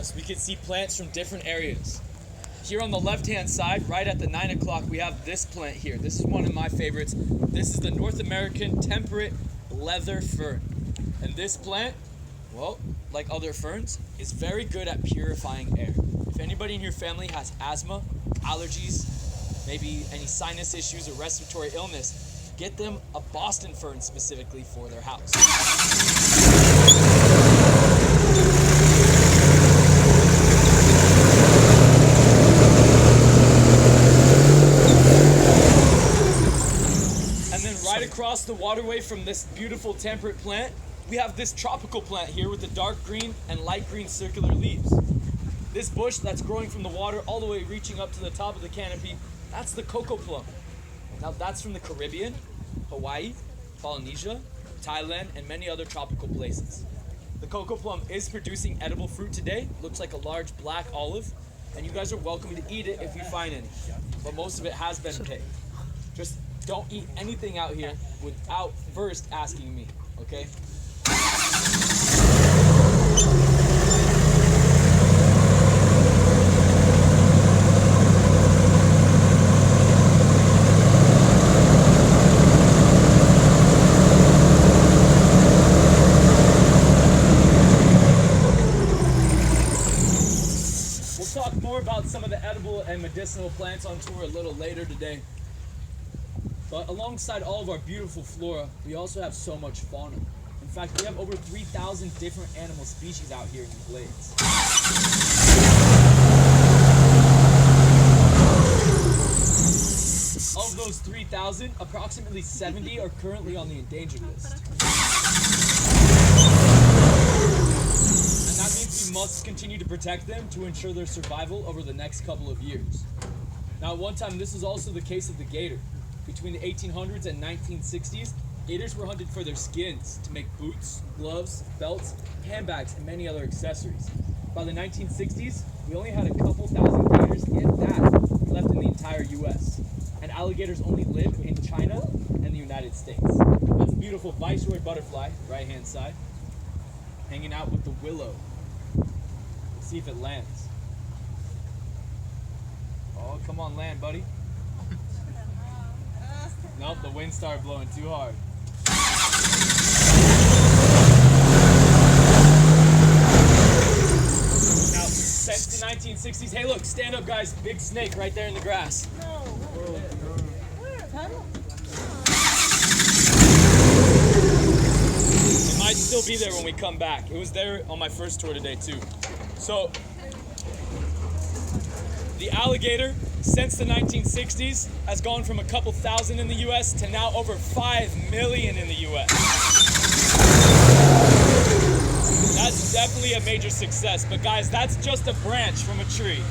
us, we can see plants from different areas. Here on the left-hand side, right at the 9 o'clock, we have this plant here. This is one of my favorites. This is the North American temperate leather fern. And this plant, well, like other ferns, is very good at purifying air. If anybody in your family has asthma, allergies, maybe any sinus issues or respiratory illness, get them a Boston fern specifically for their house. And then right across the waterway from this beautiful temperate plant, we have this tropical plant here with the dark green and light green circular leaves. This bush that's growing from the water all the way reaching up to the top of the canopy, that's the cocoa plum. Now that's from the Caribbean, Hawaii, Polynesia, Thailand, and many other tropical places. The cocoa plum is producing edible fruit today. Looks like a large black olive, and you guys are welcome to eat it if you find any. But most of it has been picked. Just don't eat anything out here without first asking me, okay? We'll talk more about some of the edible and medicinal plants on tour a little later today. But alongside all of our beautiful flora, we also have so much fauna. In fact, we have over 3,000 different animal species out here in the Glades. Of those 3,000, approximately 70 are currently on the endangered list. And that means we must continue to protect them to ensure their survival over the next couple of years. Now, at one time, this was also the case of the gator. Between the 1800s and 1960s, gators were hunted for their skins to make boots, gloves, belts, handbags, and many other accessories. By the 1960s, we only had a couple thousand gators, if that, left in the entire US. And alligators only live in China and the United States. That's a beautiful viceroy butterfly, right-hand side, hanging out with the willow. Let's see if it lands. Oh, come on, land, buddy. Nope, the wind started blowing too hard. Now, since the 1960s, hey look, stand up guys, big snake right there in the grass. It might still be there when we come back. It was there on my first tour today too. So, the alligator, since the 1960s, has gone from a couple thousand in the US to now over 5 million in the US. That's definitely a major success, but guys, that's just a branch from a tree.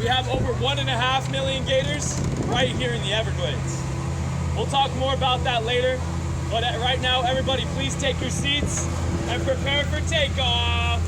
We have over 1.5 million gators right here in the Everglades. We'll talk more about that later, but right now, everybody please take your seats and prepare for takeoff.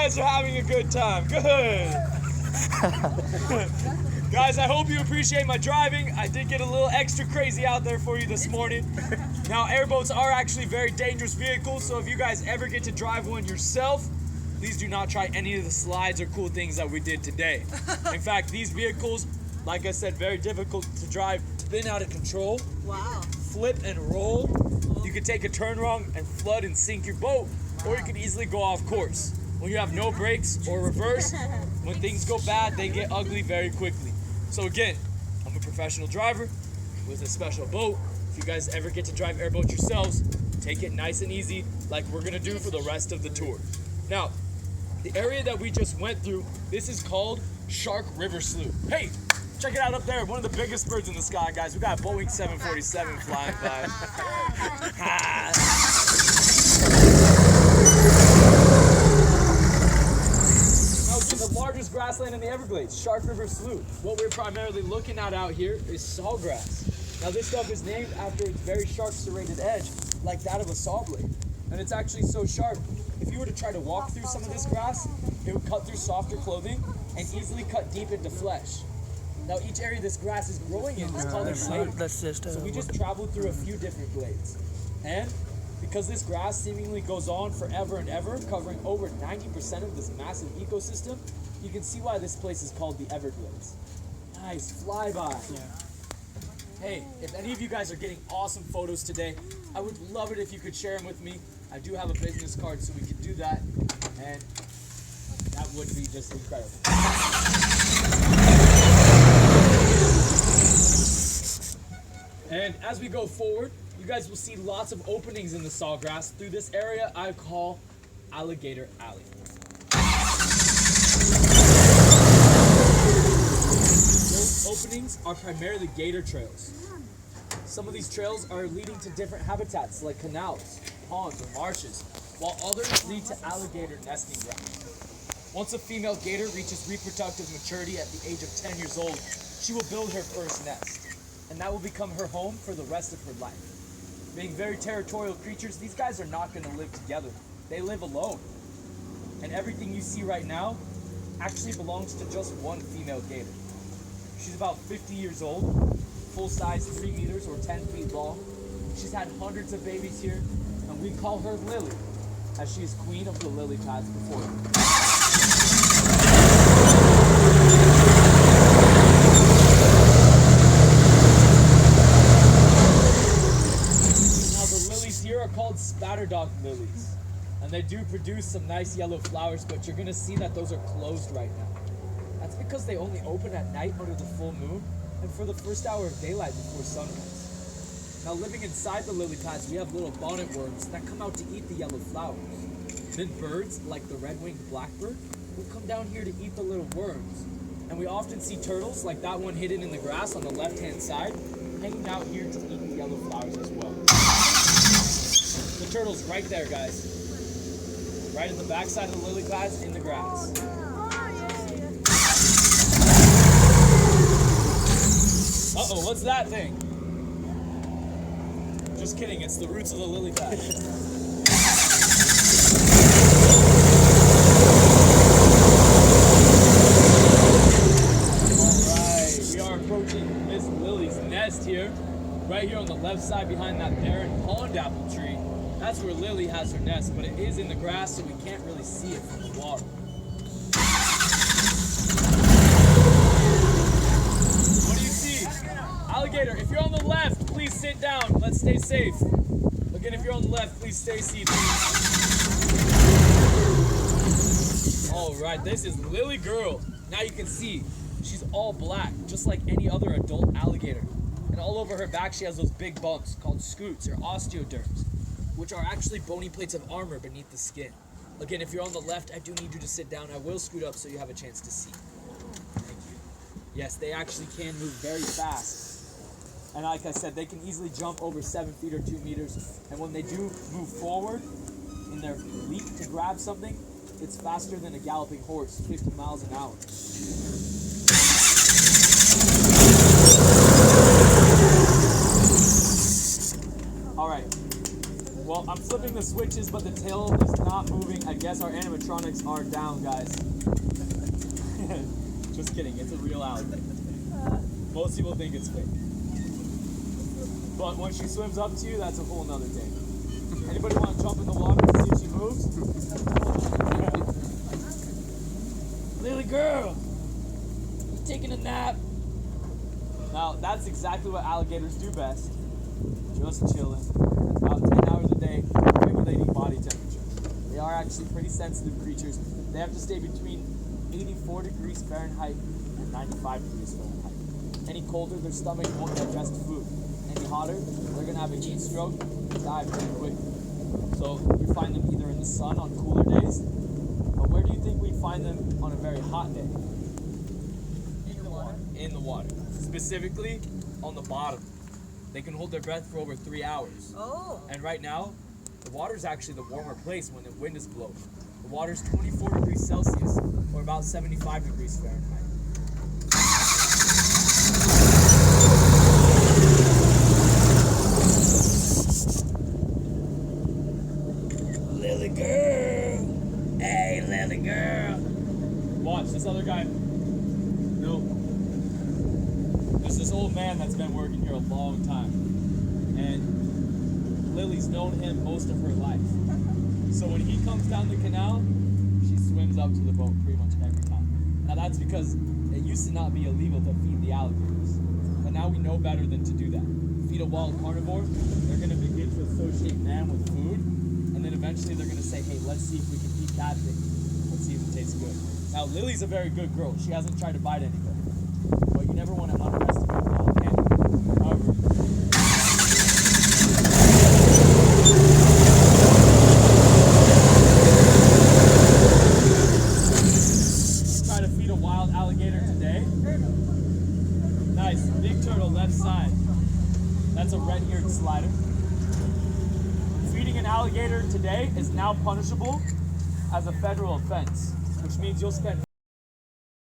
guys are having a good time. Good. Guys, I hope you appreciate my driving. I did get a little extra crazy out there for you this morning. Now, airboats are actually very dangerous vehicles, so if you guys ever get to drive one yourself, please do not try any of the slides or cool things that we did today. In fact, these vehicles, like I said, very difficult to drive, spin out of control, Wow. flip and roll. You could take a turn wrong and flood and sink your boat, or you could easily go off course. When you have no brakes or reverse, when things go bad, they get ugly very quickly. So again, I'm a professional driver with a special boat. If you guys ever get to drive airboats yourselves, take it nice and easy like we're gonna do for the rest of the tour. Now, the area that we just went through, this is called Shark River Slough. Hey, check it out up there, one of the biggest birds in the sky, guys. We got a Boeing 747 flying by. The largest grassland in the Everglades, Shark River Slough. What we're primarily looking at out here is sawgrass. Now this stuff is named after its very sharp serrated edge, like that of a saw blade. And it's actually so sharp, if you were to try to walk through some of this grass, it would cut through softer clothing and easily cut deep into flesh. Now each area this grass is growing in is called a blade. So we just traveled through a few different blades. And because this grass seemingly goes on forever and ever, covering over 90% of this massive ecosystem, you can see why this place is called the Everglades. Nice flyby. Yeah. Hey, if any of you guys are getting awesome photos today, I would love it if you could share them with me. I do have a business card, so we could do that, and that would be just incredible. And as we go forward, you guys will see lots of openings in the sawgrass through this area I call Alligator Alley. Those openings are primarily gator trails. Some of these trails are leading to different habitats like canals, ponds, or marshes, while others lead to alligator nesting grounds. Once a female gator reaches reproductive maturity at the age of 10 years old, she will build her first nest, and that will become her home for the rest of her life. Being very territorial creatures, these guys are not going to live together. They live alone. And everything you see right now actually belongs to just one female gator. She's about 50 years old, full size 3 meters or 10 feet long. She's had hundreds of babies here, and we call her Lily, as she is queen of the lily pads before her. Here are called spatterdock lilies, and they do produce some nice yellow flowers, but you're gonna see that those are closed right now. That's because they only open at night under the full moon and for the first hour of daylight before sunrise. Now, living inside the lily pads, we have little bonnet worms that come out to eat the yellow flowers. Then birds, like the red-winged blackbird, will come down here to eat the little worms. And we often see turtles, like that one hidden in the grass on the left-hand side, hanging out here to eat the yellow flowers as well. The turtle's right there, guys. Right at the backside of the lily pads in the grass. Uh-oh, what's that thing? Just kidding, it's the roots of the lily pad. Alright, we are approaching Miss Lily's nest here. Right here on the left side behind that barren pond apple tree. That's where Lily has her nest, but it is in the grass, so we can't really see it from the water. What do you see? Alligator, if you're on the left, please sit down. Let's stay safe. Again, if you're on the left, please stay seated. All right, this is Lily Girl. Now you can see she's all black, just like any other adult alligator. And all over her back, she has those big bumps called scutes or osteoderms, which are actually bony plates of armor beneath the skin. Again, if you're on the left, I do need you to sit down. I will scoot up so you have a chance to see. Thank you. Yes, they actually can move very fast. And like I said, they can easily jump over 7 feet or 2 meters. And when they do move forward in their leap to grab something, it's faster than a galloping horse, 50 miles an hour. All right. Well, I'm flipping the switches, but the tail is not moving. I guess our animatronics are down, guys. Just kidding, it's a real alligator. Most people think it's fake. But when she swims up to you, that's a whole nother thing. Anybody want to jump in the water and see if she moves? Little girl, you taking a nap? Now, that's exactly what alligators do best. Just chilling. About 10 hours a day, regulating body temperature. They are actually pretty sensitive creatures. They have to stay between 84 degrees Fahrenheit and 95 degrees Fahrenheit. Any colder, their stomach won't digest food. Any hotter, they're going to have a heat stroke and die pretty quick. So you find them either in the sun on cooler days, but where do you think we find them on a very hot day? In the water. In the water. Specifically, on the bottom. They can hold their breath for over 3 hours. Oh. And right now, the water is actually the warmer place when the wind is blowing. The water is 24 degrees Celsius, or about 75 degrees Fahrenheit. Lily girl! Hey, Lily girl! Watch, this other guy. No. There's this old man that's been working here a long time. And Lily's known him most of her life. So when he comes down the canal, she swims up to the boat pretty much every time. Now that's because it used to not be illegal to feed the alligators. But now we know better than to do that. Feed a wild carnivore, they're going to begin to associate man with food. And then eventually they're going to say, hey, let's see if we can eat that thing. Let's see if it tastes good. Now Lily's a very good girl. She hasn't tried to bite anybody. But you never want to underestimate wild animals. However, try to feed a wild alligator today. Nice, big turtle left side. That's a red-eared slider. Feeding an alligator today is now punishable as a federal offense, which means you'll spend